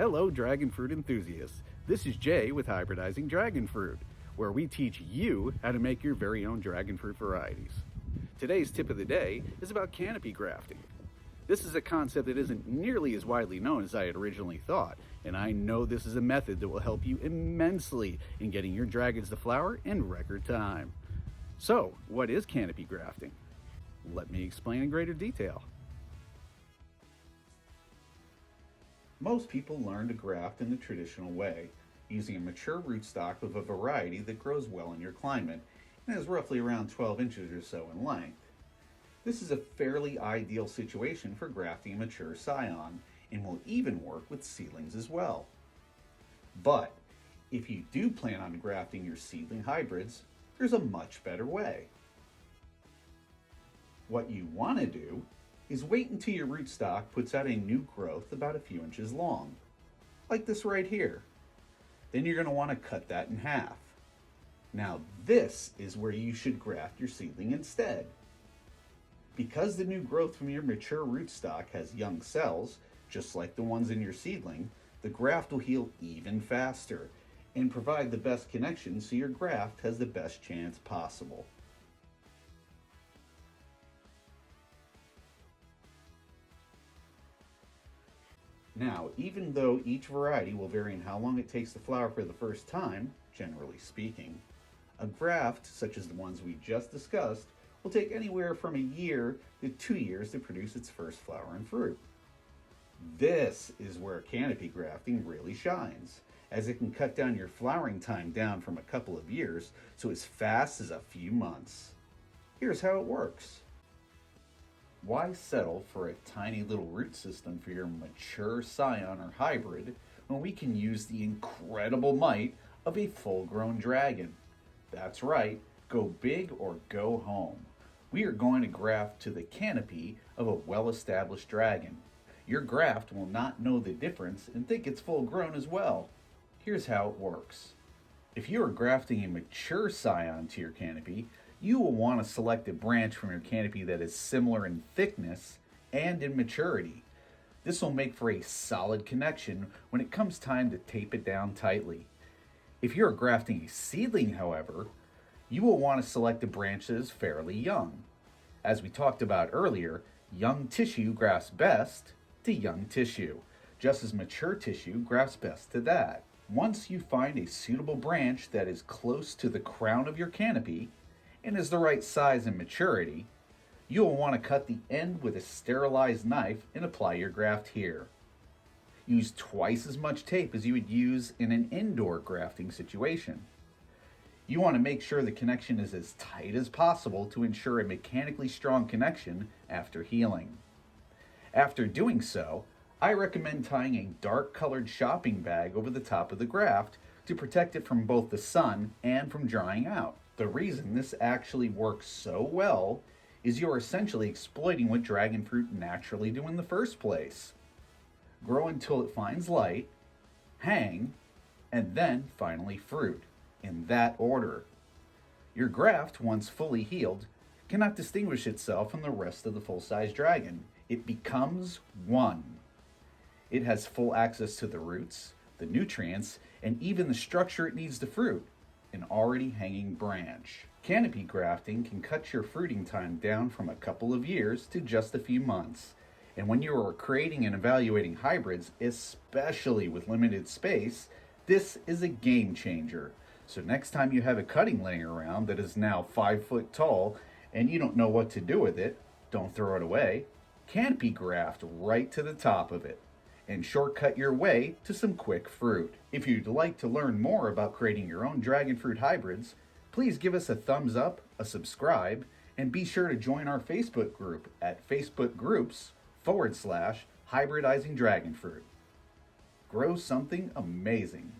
Hello, dragon fruit enthusiasts. This is Jay with Hybridizing Dragon Fruit, where we teach you how to make your very own dragon fruit varieties. Today's tip of the day is about canopy grafting. This is a concept that isn't nearly as widely known as I had originally thought, and I know this is a method that will help you immensely in getting your dragons to flower in record time. So, what is canopy grafting? Let me explain in greater detail. Most people learn to graft in the traditional way, using a mature rootstock of a variety that grows well in your climate and is roughly around 12 inches or so in length. This is a fairly ideal situation for grafting a mature scion and will even work with seedlings as well. But if you do plan on grafting your seedling hybrids, there's a much better way. What you want to do is wait until your rootstock puts out a new growth about a few inches long, like this right here. Then you're going to want to cut that in half. Now this is where you should graft your seedling instead. Because the new growth from your mature rootstock has young cells, just like the ones in your seedling, the graft will heal even faster and provide the best connection so your graft has the best chance possible. Now, even though each variety will vary in how long it takes to flower for the first time, generally speaking, a graft, such as the ones we just discussed, will take anywhere from a year to 2 years to produce its first flower and fruit. This is where canopy grafting really shines, as it can cut down your flowering time down from a couple of years to as fast as a few months. Here's how it works. Why settle for a tiny little root system for your mature scion or hybrid when we can use the incredible might of a full-grown dragon? That's right, go big or go home. We are going to graft to the canopy of a well-established dragon. Your graft will not know the difference and think it's full-grown as well. Here's how it works. If you are grafting a mature scion to your canopy, you will want to select a branch from your canopy that is similar in thickness and in maturity. This will make for a solid connection when it comes time to tape it down tightly. If you are grafting a seedling, however, you will want to select a branch that is fairly young. As we talked about earlier, young tissue grafts best to young tissue, just as mature tissue grafts best to that. Once you find a suitable branch that is close to the crown of your canopy, and is the right size and maturity, you will want to cut the end with a sterilized knife and apply your graft here. Use twice as much tape as you would use in an indoor grafting situation. You want to make sure the connection is as tight as possible to ensure a mechanically strong connection after healing. After doing so, I recommend tying a dark colored shopping bag over the top of the graft to protect it from both the sun and from drying out. The reason this actually works so well is you're essentially exploiting what dragon fruit naturally do in the first place. Grow until it finds light, hang, and then finally fruit, in that order. Your graft, once fully healed, cannot distinguish itself from the rest of the full-size dragon. It becomes one. It has full access to the roots, the nutrients, and even the structure it needs to fruit, an already hanging branch. Canopy grafting can cut your fruiting time down from a couple of years to just a few months. And when you are creating and evaluating hybrids, especially with limited space, this is a game changer. So next time you have a cutting laying around that is now 5 foot tall and you don't know what to do with it, don't throw it away. Canopy graft right to the top of it and shortcut your way to some quick fruit. If you'd like to learn more about creating your own dragon fruit hybrids, please give us a thumbs up, a subscribe, and be sure to join our Facebook group at facebookgroups.com/hybridizing dragon fruit. Grow something amazing.